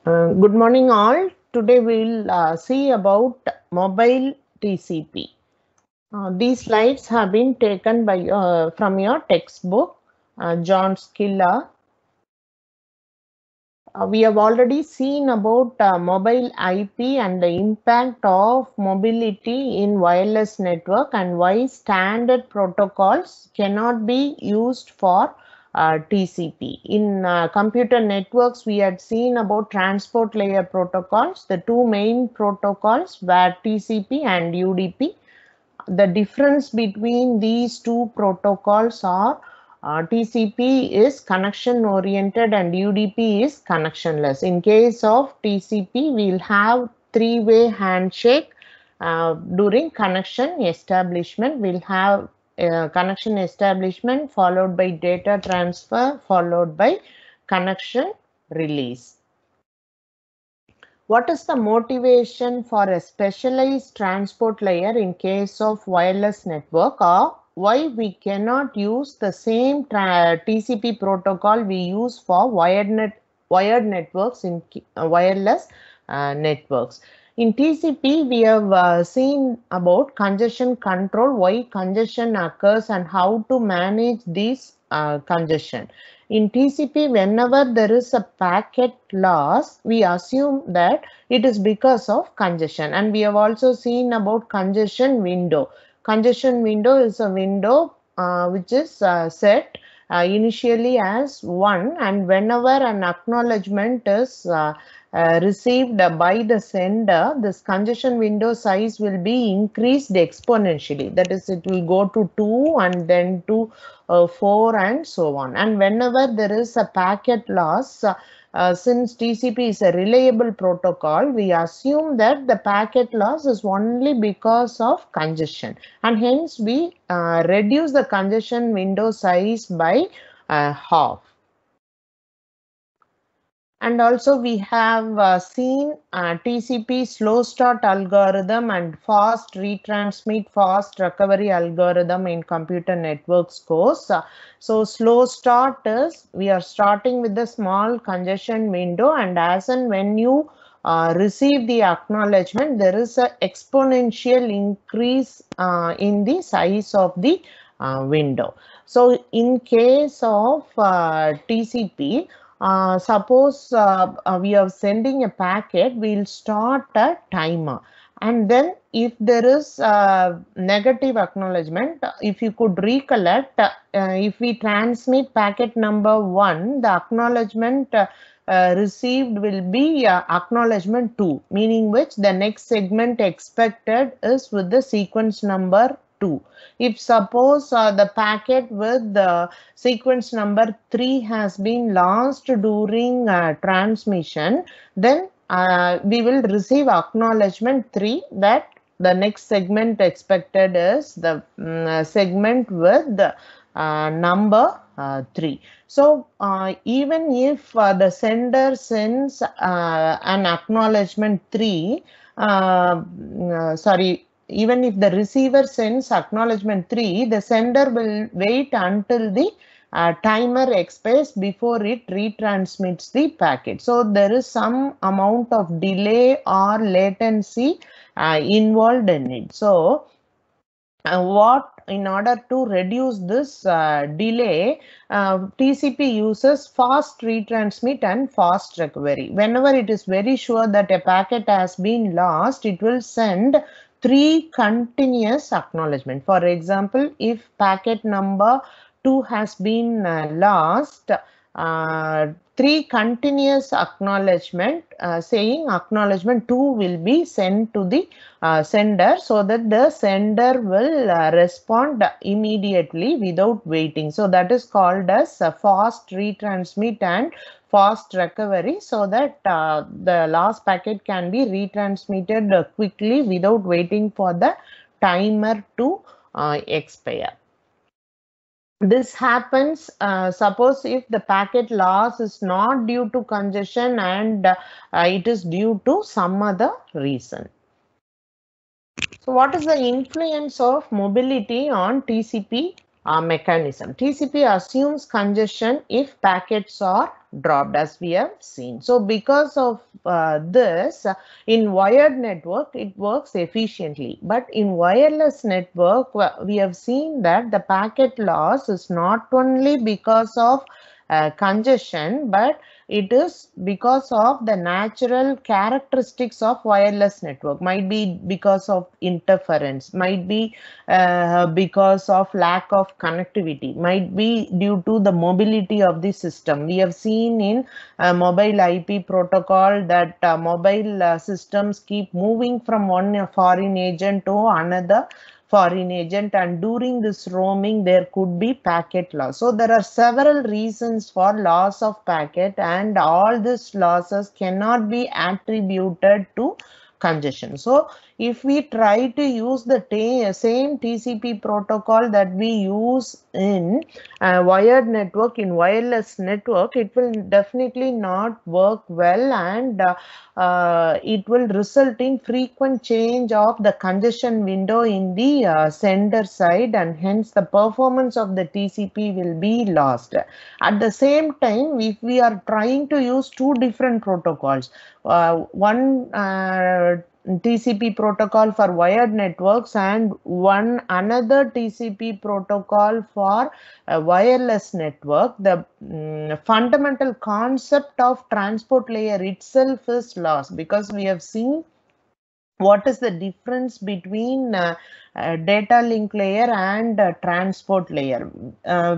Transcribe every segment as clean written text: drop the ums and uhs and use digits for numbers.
Good morning all. Today we'll see about mobile TCP. These slides have been taken by from your textbook, John Skilla. We have already seen about mobile IP and the impact of mobility in wireless network and why standard protocols cannot be used for TCP. In computer networks, we had seen about transport layer protocols. The two main protocols were TCP and UDP. The difference between these two protocols are TCP is connection oriented and UDP is connectionless. In case of TCP, we'll have three-way handshake during connection establishment. We'll have connection establishment followed by data transfer followed by connection release. What is the motivation for a specialized transport layer in case of wireless network, or why we cannot use the same TCP protocol we use for wired networks in wireless networks? In TCP, we have seen about congestion control, why congestion occurs and how to manage this congestion. In TCP, whenever there is a packet loss, we assume that it is because of congestion. And we have also seen about congestion window. Congestion window is a window which is set initially as 1, and whenever an acknowledgement is received by the sender, this congestion window size will be increased exponentially. That is, it will go to 2 and then to 4 and so on. And whenever there is a packet loss, since TCP is a reliable protocol, we assume that the packet loss is only because of congestion, and hence we reduce the congestion window size by half. And also we have seen TCP slow start algorithm and fast retransmit, fast recovery algorithm in computer networks course. So slow start is we are starting with the small congestion window, and as and when you receive the acknowledgement, there is an exponential increase in the size of the window. So in case of TCP, suppose we are sending a packet, we'll start a timer, and then if there is negative acknowledgement, if you could recollect, if we transmit packet number 1, the acknowledgement received will be acknowledgement 2, meaning which the next segment expected is with the sequence number 2. If suppose the packet with the sequence number 3 has been lost during transmission, then we will receive acknowledgement 3 that the next segment expected is the segment with the number 3. So even if the sender sends an acknowledgement 3, even if the receiver sends acknowledgement 3, the sender will wait until the timer expires before it retransmits the packet. So there is some amount of delay or latency involved in it. So in order to reduce this delay, TCP uses fast retransmit and fast recovery. Whenever it is very sure that a packet has been lost, it will send 3 continuous acknowledgement. For example, if packet number 2 has been lost, 3 continuous acknowledgement saying acknowledgement 2 will be sent to the sender, so that the sender will respond immediately without waiting. So that is called as fast retransmit and fast recovery, so that the last packet can be retransmitted quickly without waiting for the timer to expire. This happens, suppose if the packet loss is not due to congestion and it is due to some other reason. So what is the influence of mobility on TCP mechanism? TCP assumes congestion if packets are dropped, as we have seen. So because of this, in wired network, it works efficiently. But in wireless network, we have seen that the packet loss is not only because of congestion, but it is because of the natural characteristics of wireless network. Might be because of interference, might be because of lack of connectivity, might be due to the mobility of the system. We have seen in mobile IP protocol that mobile systems keep moving from one foreign agent to another foreign agent, and during this roaming there could be packet loss. So there are several reasons for loss of packet, and all these losses cannot be attributed to congestion. So if we try to use the same TCP protocol that we use in wired network, in wireless network, it will definitely not work well, and it will result in frequent change of the congestion window in the sender side, and hence the performance of the TCP will be lost. At the same time, if we are trying to use two different protocols, one TCP protocol for wired networks and one another TCP protocol for a wireless network, the fundamental concept of transport layer itself is lost, because we have seen what is the difference between data link layer and transport layer.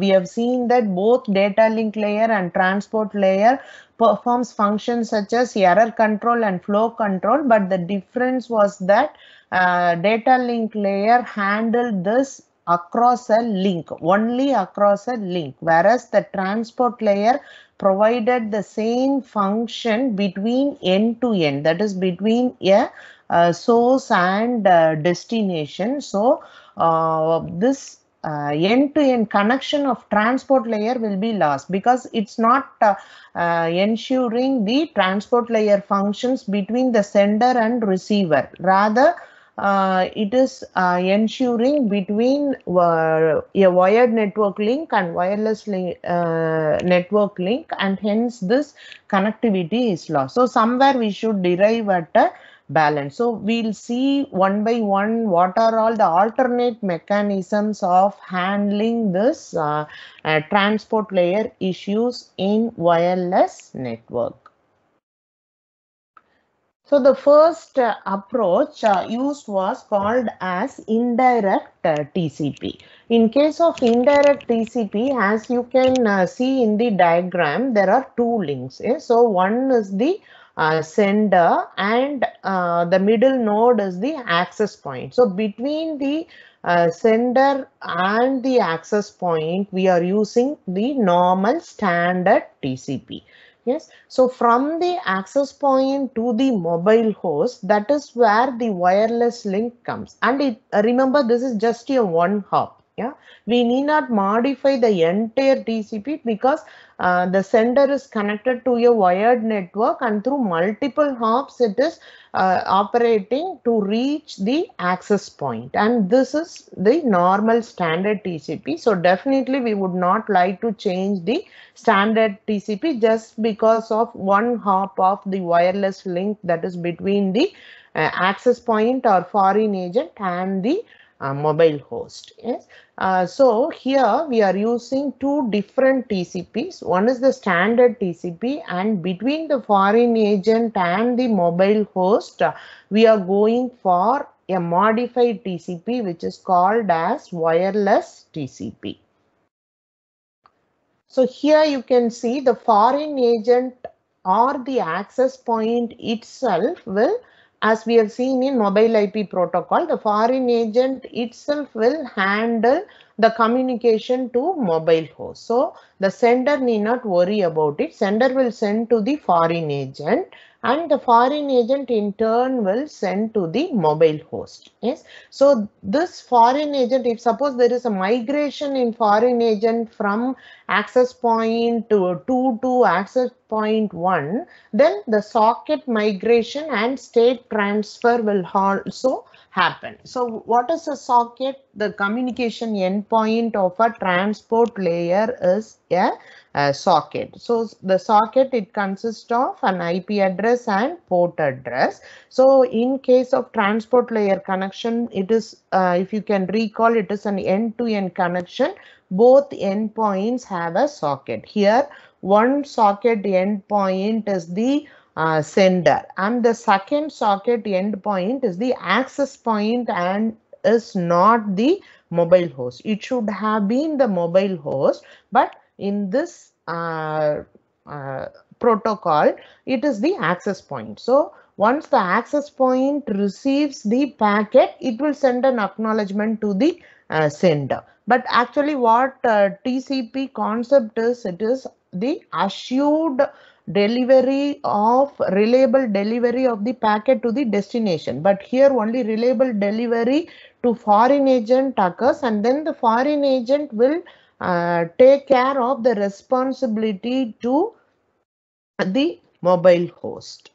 We have seen that both data link layer and transport layer performs functions such as error control and flow control, but the difference was that data link layer handled this across a link, only across a link, whereas the transport layer provided the same function between end to end, that is between a source and destination. So this end-to-end connection of transport layer will be lost, because it's not ensuring the transport layer functions between the sender and receiver. Rather, it is ensuring between a wired network link and wireless network link, and hence this connectivity is lost. So somewhere we should derive at a balance. So we'll see one by one what are all the alternate mechanisms of handling this transport layer issues in wireless network. So the first approach used was called as indirect TCP. In case of indirect TCP, as you can see in the diagram, there are two links. So one is the sender, and the middle node is the access point. So between the sender and the access point, we are using the normal standard TCP. Yes, so from the access point to the mobile host, that is where the wireless link comes. And remember, this is just a one hop. Yeah, we need not modify the entire TCP, because the sender is connected to a wired network, and through multiple hops it is operating to reach the access point, and this is the normal standard TCP. So definitely we would not like to change the standard TCP just because of one hop of the wireless link that is between the access point or foreign agent and the mobile host. Yes. So here we are using two different TCPs. One is the standard TCP, and between the foreign agent and the mobile host, we are going for a modified TCP, which is called as wireless TCP. So here you can see the foreign agent or the access point itself will, as we have seen in mobile IP protocol, the foreign agent itself will handle the communication to mobile host. So the sender need not worry about it. Sender will send to the foreign agent, and the foreign agent in turn will send to the mobile host. Yes. So this foreign agent, if suppose there is a migration in foreign agent from access point to access point 1, then the socket migration and state transfer will also happen. So what is a socket? the communication endpoint of a transport layer is a socket. So the socket, it consists of an IP address and port address. So in case of transport layer connection, it is, if you can recall, it is an end-to-end connection. Both endpoints have a socket. Here, one socket endpoint is the sender, and the second socket endpoint is the access point and is not the mobile host. It should have been the mobile host, but in this protocol, it is the access point. So once the access point receives the packet, it will send an acknowledgement to the sender. But actually what TCP concept is, it is the assured delivery of reliable delivery of the packet to the destination. But here only reliable delivery to foreign agent occurs, and then the foreign agent will take care of the responsibility to the mobile host.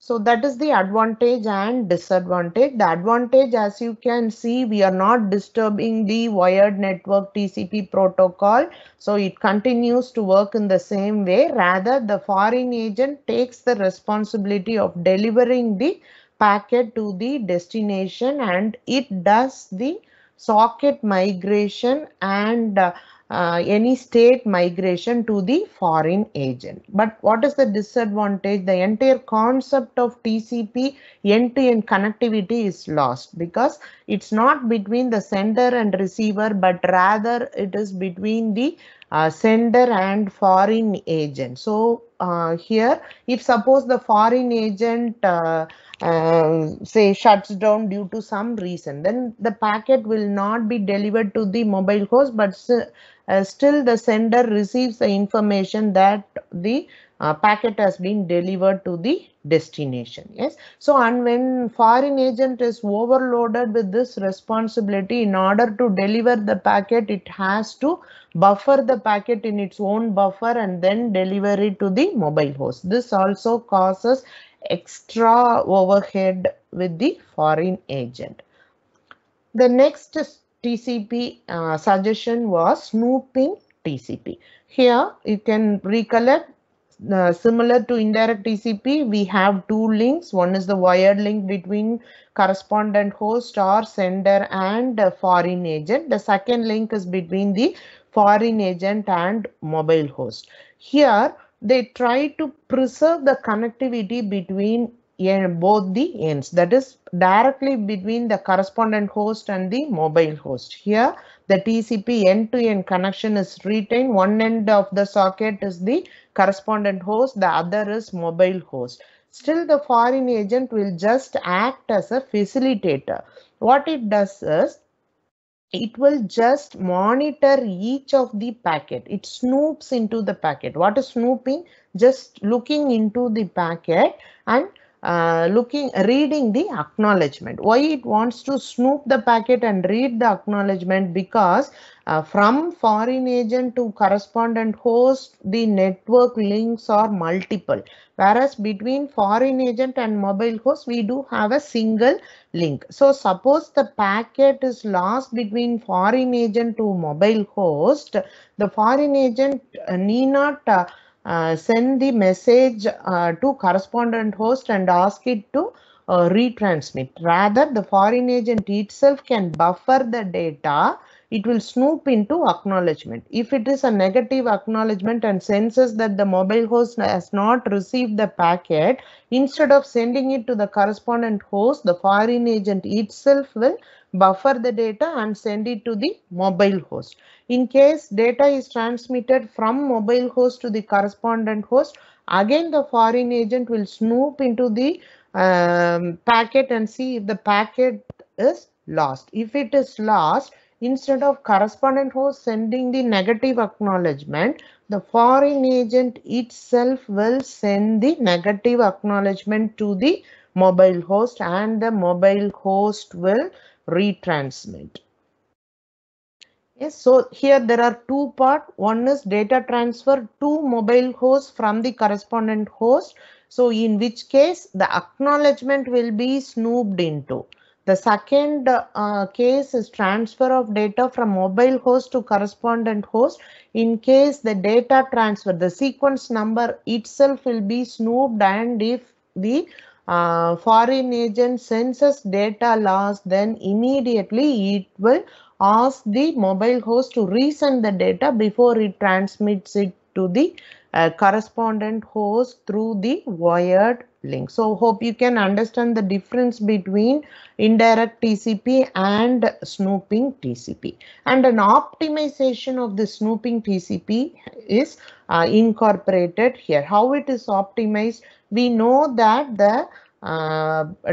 So that is the advantage and disadvantage. The advantage, as you can see, we are not disturbing the wired network TCP protocol. So it continues to work in the same way. Rather, the foreign agent takes the responsibility of delivering the packet to the destination, and it does the socket migration and any state migration to the foreign agent. But what is the disadvantage? The entire concept of TCP end-to-end connectivity is lost, because it's not between the sender and receiver, but rather it is between the sender and foreign agent. So here, if suppose the foreign agent say shuts down due to some reason, then the packet will not be delivered to the mobile host, but still the sender receives the information that the packet has been delivered to the destination. Yes. So, and when foreign agent is overloaded with this responsibility, in order to deliver the packet, it has to buffer the packet in its own buffer and then deliver it to the mobile host. This also causes extra overhead with the foreign agent. The next TCP suggestion was snooping TCP. Here you can recollect, similar to indirect TCP, we have two links. One is the wired link between correspondent host or sender and foreign agent. The second link is between the foreign agent and mobile host. Here they try to preserve the connectivity between both the ends, that is directly between the correspondent host and the mobile host. Here the TCP end-to-end connection is retained. One end of the socket is the correspondent host, the other is mobile host. Still the foreign agent will just act as a facilitator. What it does is, it will just monitor each of the packet. It snoops into the packet. What is snooping? Just looking into the packet and reading the acknowledgement. Why it wants to snoop the packet and read the acknowledgement? Because from foreign agent to correspondent host, the network links are multiple, whereas between foreign agent and mobile host, we do have a single link. So suppose the packet is lost between foreign agent to mobile host, the foreign agent need not send the message to correspondent host and ask it to retransmit. Rather, the foreign agent itself can buffer the data. It will snoop into acknowledgement. If it is a negative acknowledgement and senses that the mobile host has not received the packet, instead of sending it to the correspondent host, the foreign agent itself will buffer the data and send it to the mobile host. In case data is transmitted from mobile host to the correspondent host, again the foreign agent will snoop into the packet and see if the packet is lost. If it is lost, instead of correspondent host sending the negative acknowledgement, the foreign agent itself will send the negative acknowledgement to the mobile host, and the mobile host will retransmit. Yes, so here there are two parts. One is data transfer to mobile host from the correspondent host. So in which case the acknowledgement will be snooped into. The second case is transfer of data from mobile host to correspondent host. In case the data transfer, the sequence number itself will be snooped, and if the foreign agent senses data loss, then immediately it will ask the mobile host to resend the data before it transmits it to the correspondent host through the wired link. So hope you can understand the difference between indirect TCP and snooping TCP. And an optimization of the snooping TCP is incorporated here. How it is optimized? We know that the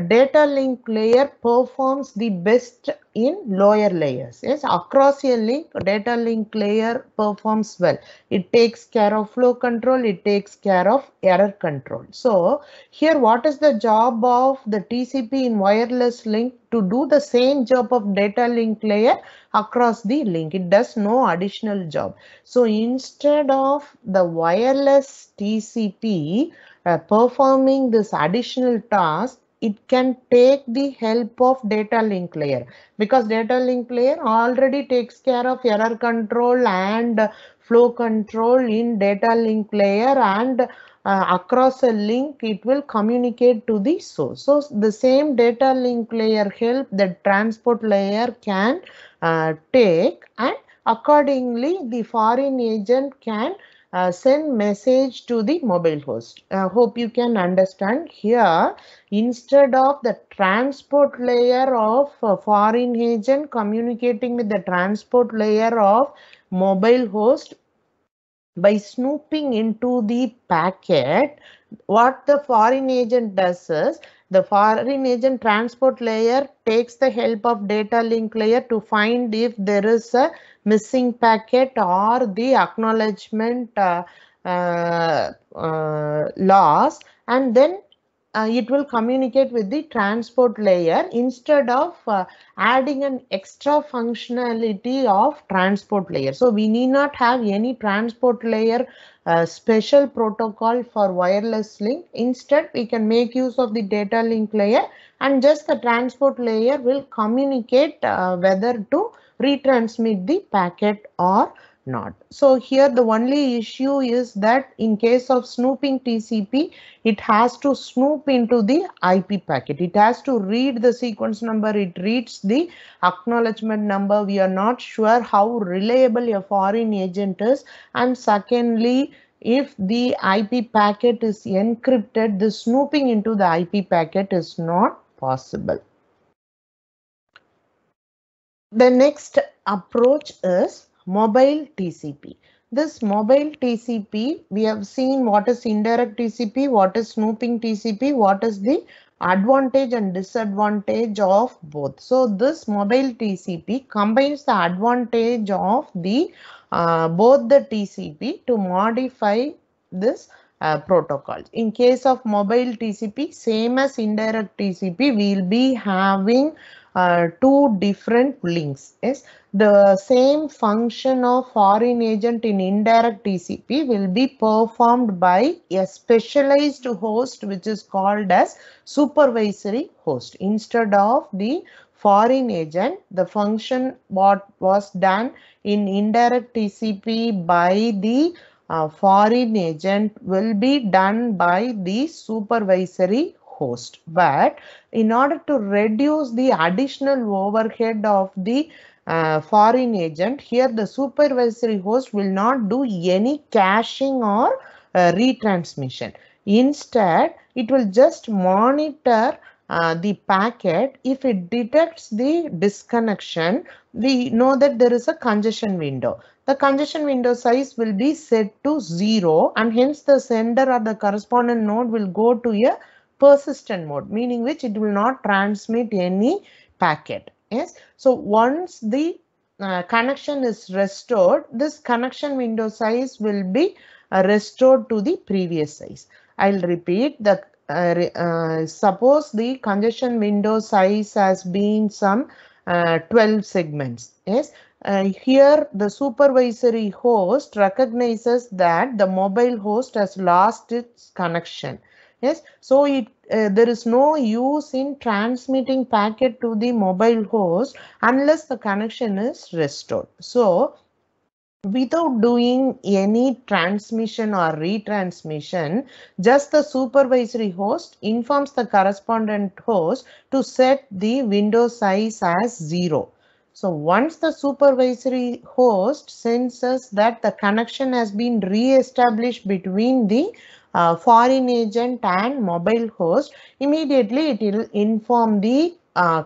data link layer performs the best in lower layers. Yes, across a link, data link layer performs well. It takes care of flow control, it takes care of error control. So here, what is the job of the TCP in wireless link? To do the same job of data link layer across the link. It does no additional job. So instead of the wireless TCP performing this additional task, it can take the help of data link layer, because data link layer already takes care of error control and flow control in data link layer, and across a link it will communicate to the source. So the same data link layer help the transport layer can take, and accordingly the foreign agent can send message to the mobile host. Hope you can understand here. Instead of the transport layer of foreign agent communicating with the transport layer of mobile host, by snooping into the packet, what the foreign agent does is, the foreign agent transport layer takes the help of data link layer to find if there is a missing packet or the acknowledgement loss, and then it will communicate with the transport layer instead of adding an extra functionality of transport layer. So we need not have any transport layer special protocol for wireless link. Instead, we can make use of the data link layer, and just the transport layer will communicate whether to retransmit the packet or not. So here the only issue is that in case of snooping TCP, it has to snoop into the IP packet. It has to read the sequence number. It reads the acknowledgement number. We are not sure how reliable a foreign agent is. And secondly, if the IP packet is encrypted, the snooping into the IP packet is not possible. The next approach is mobile TCP. This mobile TCP, we have seen what is indirect TCP, what is snooping TCP, what is the advantage and disadvantage of both. So this mobile TCP combines the advantage of the both the TCP to modify this protocol. In case of mobile TCP, same as indirect TCP, we will be having two different links. Yes, the same function of foreign agent in indirect TCP will be performed by a specialized host, which is called as supervisory host. Instead of the foreign agent, the function what was done in indirect TCP by the foreign agent will be done by the supervisory host. But in order to reduce the additional overhead of the foreign agent, here the supervisory host will not do any caching or retransmission. Instead, it will just monitor the packet. If it detects the disconnection, we know that there is a congestion window. The congestion window size will be set to 0, and hence the sender or the correspondent node will go to a persistent mode, meaning which it will not transmit any packet. Yes, so once the connection is restored, this connection window size will be restored to the previous size. I'll repeat, the suppose the congestion window size has been some 12 segments. Yes, here the supervisory host recognizes that the mobile host has lost its connection. Yes, so there is no use in transmitting packet to the mobile host unless the connection is restored. So without doing any transmission or retransmission, just the supervisory host informs the correspondent host to set the window size as 0. So once the supervisory host senses that the connection has been re-established between the foreign agent and mobile host, immediately it will inform the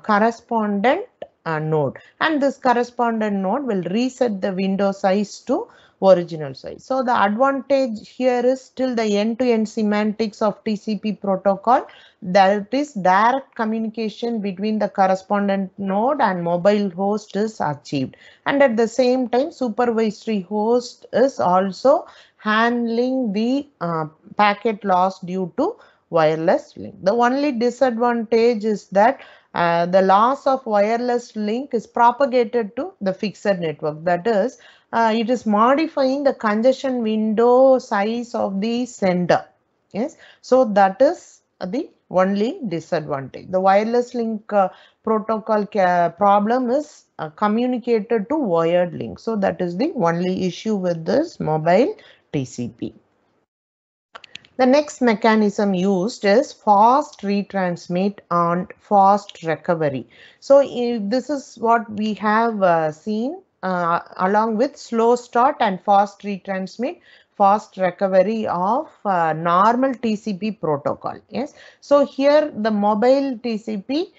correspondent node, and this correspondent node will reset the window size to original size. So the advantage here is still the end-to-end semantics of TCP protocol. That is direct communication between the correspondent node and mobile host is achieved, and at the same time supervisory host is also handling the packet loss due to wireless link. The only disadvantage is that the loss of wireless link is propagated to the fixed network. That is, it is modifying the congestion window size of the sender. Yes, so that is the only disadvantage. The wireless link protocol problem is communicated to wired link. So that is the only issue with this mobile TCP. The next mechanism used is fast retransmit and fast recovery. So this is what we have seen along with slow start and fast retransmit, fast recovery of normal TCP protocol. Yes. So here the mobile TCP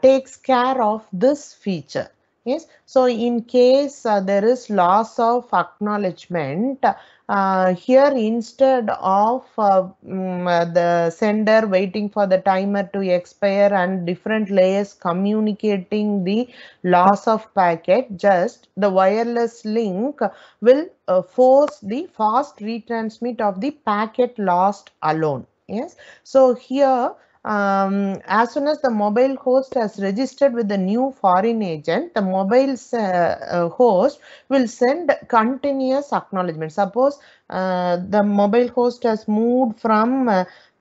takes care of this feature. Yes. So in case there is loss of acknowledgement, here instead of the sender waiting for the timer to expire and different layers communicating the loss of packet, just the wireless link will force the fast retransmit of the packet lost alone. Yes, so here as soon as the mobile host has registered with the new foreign agent, the mobile host will send continuous acknowledgement. Suppose the mobile host has moved from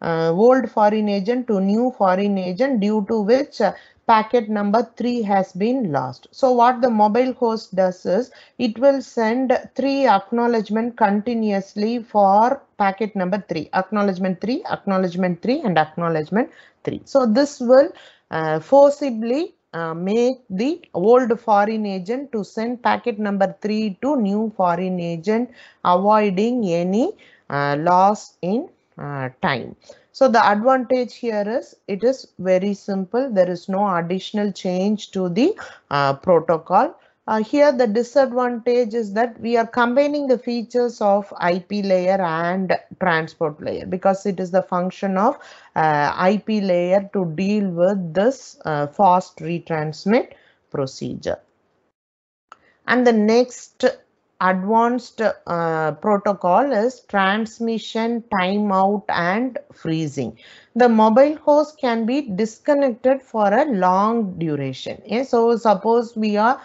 old foreign agent to new foreign agent, due to which packet number 3 has been lost. So what the mobile host does is it will send 3 acknowledgement continuously for packet number 3, acknowledgement 3, acknowledgement 3 and acknowledgement 3. So this will forcibly make the old foreign agent to send packet number 3 to new foreign agent, avoiding any loss in time. So the advantage here is it is very simple. There is no additional change to the protocol. Here the disadvantage is that we are combining the features of IP layer and transport layer, because it is the function of IP layer to deal with this fast retransmit procedure. And the next advanced protocol is transmission timeout and freezing. The mobile host can be disconnected for a long duration. Yes, so suppose we are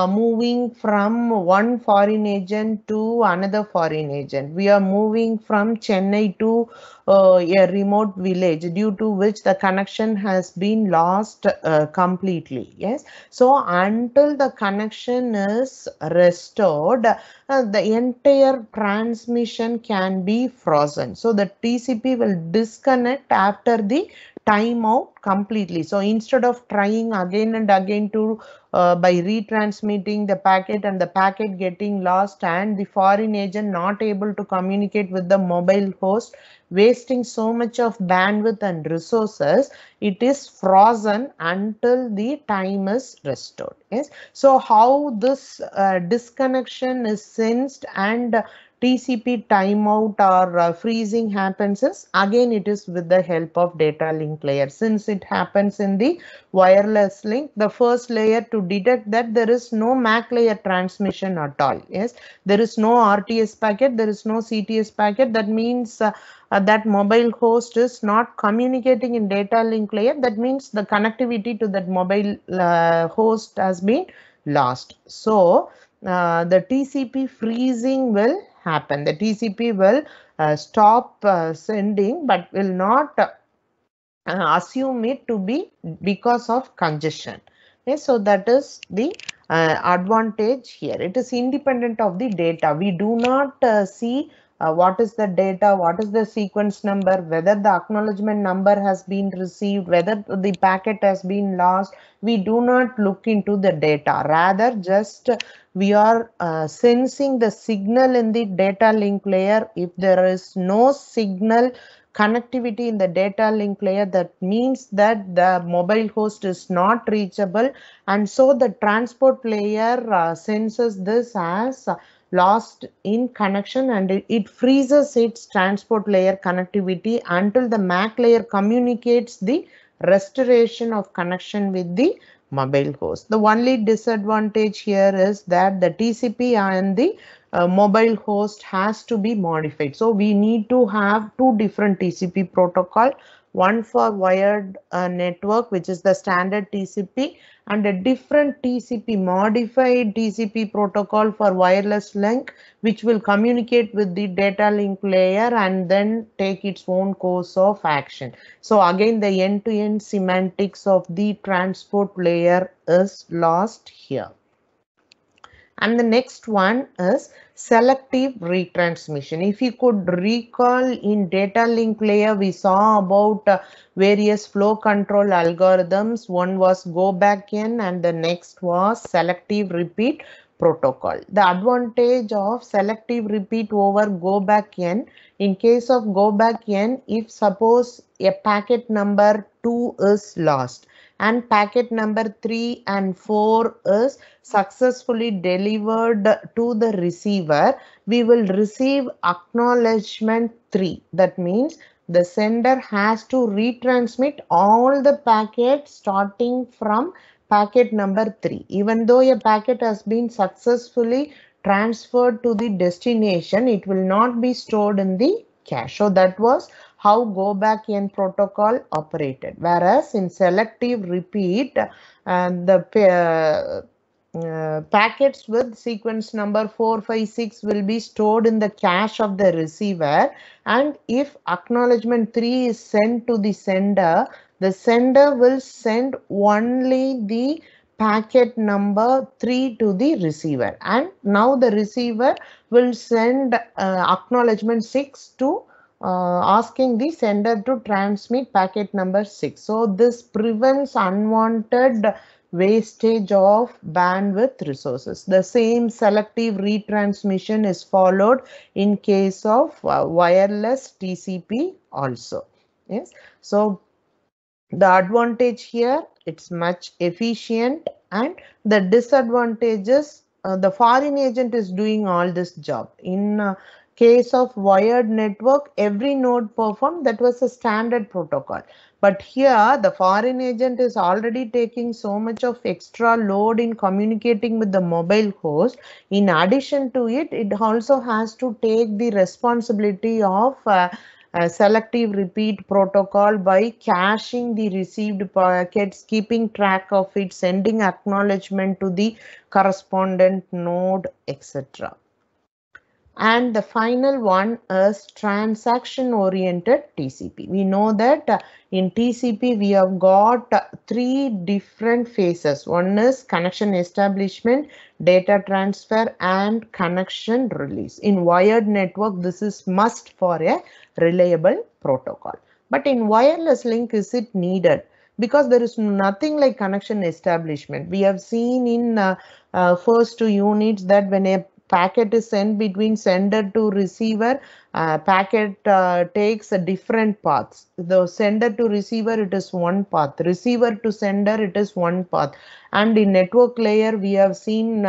moving from one foreign agent to another foreign agent. We are moving from Chennai to a remote village, due to which the connection has been lost completely. Yes, so until the connection is restored, the entire transmission can be frozen. So the TCP will disconnect after the timeout completely. So instead of trying again and again to by retransmitting the packet and the packet getting lost and the foreign agent not able to communicate with the mobile host, wasting so much of bandwidth and resources, it is frozen until the time is restored. Yes, so how this disconnection is sensed and TCP timeout or freezing happens is, again it is with the help of data link layer. Since it happens in the wireless link, the first layer to detect that there is no MAC layer transmission at all. Yes, there is no RTS packet, there is no CTS packet. That means that mobile host is not communicating in data link layer. That means the connectivity to that mobile host has been lost. So the TCP freezing will happen. The TCP will stop sending, but will not assume it to be because of congestion. Okay, so that is the advantage here. It is independent of the data. We do not see what is the data, what is the sequence number, whether the acknowledgement number has been received, whether the packet has been lost. We do not look into the data. Rather, just we are sensing the signal in the data link layer. If there is no signal connectivity in the data link layer, that means that the mobile host is not reachable, and so the transport layer senses this as lost in connection, and it freezes its transport layer connectivity until the MAC layer communicates the restoration of connection with the mobile host. The only disadvantage here is that the TCP and the mobile host has to be modified. So we need to have two different TCP protocol, one for wired network, which is the standard TCP, and a different TCP, modified TCP protocol for wireless link, which will communicate with the data link layer and then take its own course of action. So again, the end-to-end semantics of the transport layer is lost here. And the next one is selective retransmission. If you could recall, in data link layer, we saw about various flow control algorithms. One was go back N and the next was selective repeat protocol. The advantage of selective repeat over go back N, in case of go back N, if suppose a packet number 2 is lost and packet number 3 and 4 is successfully delivered to the receiver, we will receive acknowledgement 3. That means the sender has to retransmit all the packets starting from packet number 3. Even though a packet has been successfully transferred to the destination, it will not be stored in the cache. So that was how go back N protocol operated. Whereas in selective repeat, the packets with sequence number 4, 5, 6 will be stored in the cache of the receiver, and if acknowledgement 3 is sent to the sender will send only the packet number 3 to the receiver, and now the receiver will send acknowledgement 6 to asking the sender to transmit packet number 6. So this prevents unwanted wastage of bandwidth resources. The same selective retransmission is followed in case of wireless TCP also. Yes. So the advantage here, it's much efficient, and the disadvantages, the foreign agent is doing all this job. In case of wired network, every node performed, that was a standard protocol. But here the foreign agent is already taking so much of extra load in communicating with the mobile host. In addition to it, it also has to take the responsibility of selective repeat protocol by caching the received packets, keeping track of it, sending acknowledgement to the correspondent node, etc. And the final one is transaction-oriented TCP. We know that in TCP we have got 3 different phases. One is connection establishment, data transfer, and connection release. In wired network, this is must for a reliable protocol. But in wireless link, is it needed? Because there is nothing like connection establishment. We have seen in first 2 units that when a packet is sent between sender to receiver, packet takes a different paths. The sender to receiver, it is one path. Receiver to sender, it is one path. And in network layer, we have seen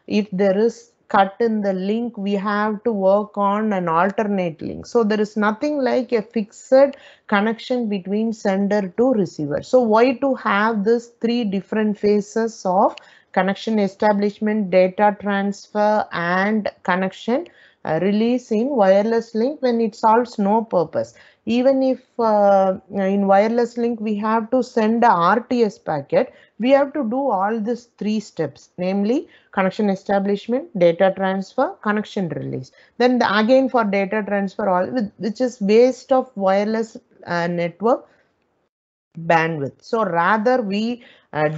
if there is cut in the link, we have to work on an alternate link. So there is nothing like a fixed connection between sender to receiver. So why to have this 3 different phases of connection establishment, data transfer, and connection? release in wireless link when it solves no purpose. Even if in wireless link we have to send a RTS packet, we have to do all these three steps, namely connection establishment, data transfer, connection release. Then again for data transfer, all which is waste of wireless network bandwidth. So rather we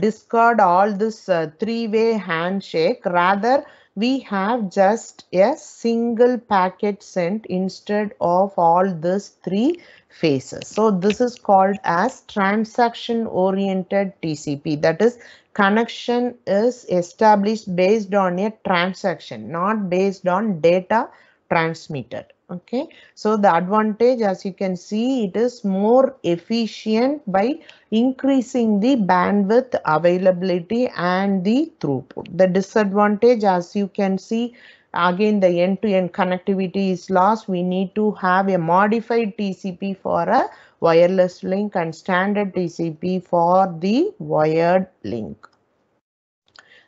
discard all this three-way handshake. Rather we have just a single packet sent instead of all these three phases. So this is called as transaction oriented TCP. That is, connection is established based on a transaction, not based on data transmitted. Okay, so the advantage, as you can see, it is more efficient by increasing the bandwidth availability and the throughput. The disadvantage, as you can see, again the end-to-end connectivity is lost. We need to have a modified TCP for a wireless link and standard TCP for the wired link.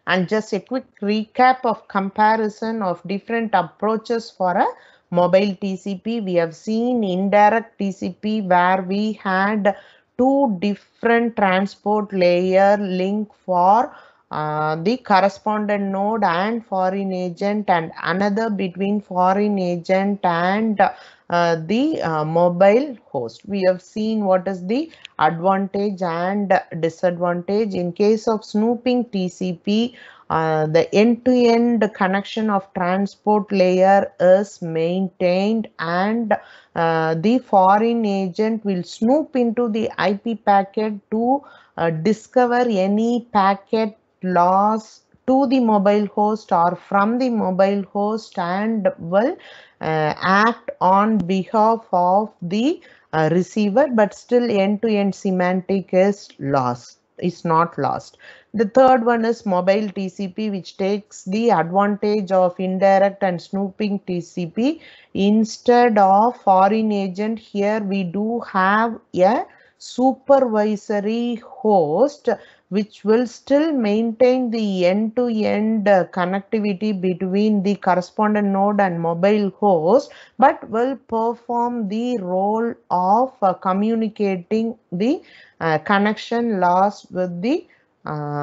And just a quick recap of comparison of different approaches for a mobile TCP. We have seen indirect TCP where we had two different transport layer link for the correspondent node and foreign agent, and another between foreign agent and the mobile host. We have seen what is the advantage and disadvantage. In case of snooping TCP, the end-to-end connection of transport layer is maintained, and the foreign agent will snoop into the IP packet to discover any packet loss to the mobile host or from the mobile host, and will act on behalf of the receiver, but still end-to-end semantic is not lost. The third one is mobile TCP, which takes the advantage of indirect and snooping TCP. Instead of foreign agent, here we do have a supervisory host which will still maintain the end-to-end connectivity between the correspondent node and mobile host, but will perform the role of communicating the connection lost with the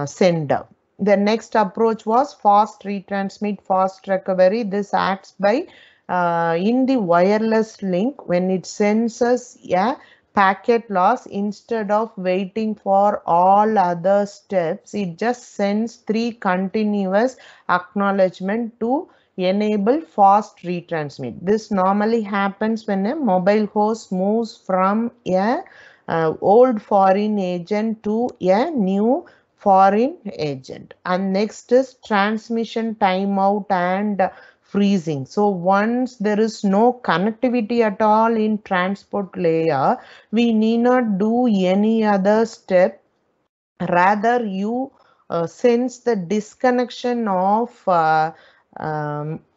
sender. The next approach was fast retransmit, fast recovery. This acts by in the wireless link when it senses a packet loss, instead of waiting for all other steps, it just sends three continuous acknowledgement to enable fast retransmit. This normally happens when a mobile host moves from a old foreign agent to a new foreign agent. And next is transmission timeout and freezing. So once there is no connectivity at all in transport layer, we need not do any other step. Rather, you sense the disconnection of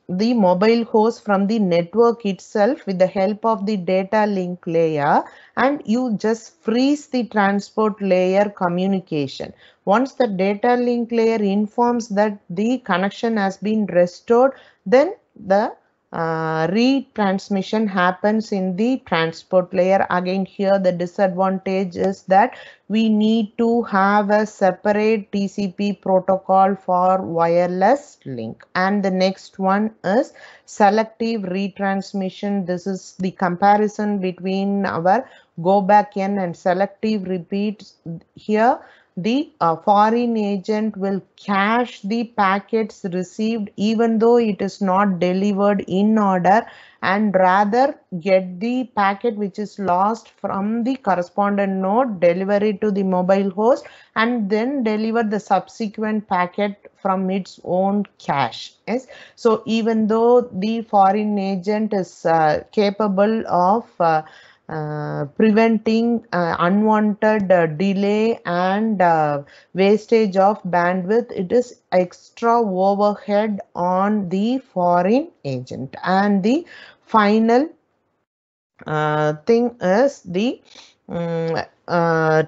the mobile host from the network itself with the help of the data link layer, and you just freeze the transport layer communication. Once the data link layer informs that the connection has been restored, then the retransmission happens in the transport layer. Again, here the disadvantage is that we need to have a separate TCP protocol for wireless link. And the next one is selective retransmission. This is the comparison between our go back N and selective repeats. Here the foreign agent will cache the packets received even though it is not delivered in order, and rather get the packet which is lost from the correspondent node, deliver it to the mobile host, and then deliver the subsequent packet from its own cache. Yes, so even though the foreign agent is capable of preventing unwanted delay and wastage of bandwidth, it is extra overhead on the foreign agent. And the final thing is the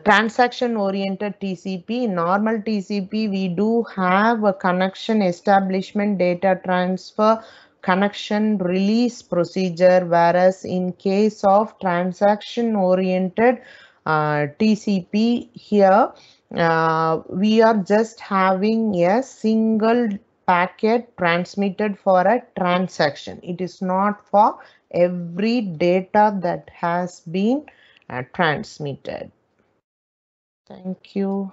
transaction oriented TCP. In normal TCP, we do have a connection establishment, data transfer, connection release procedure, whereas in case of transaction oriented TCP here, we are just having a single packet transmitted for a transaction. It is not for every data that has been transmitted. Thank you.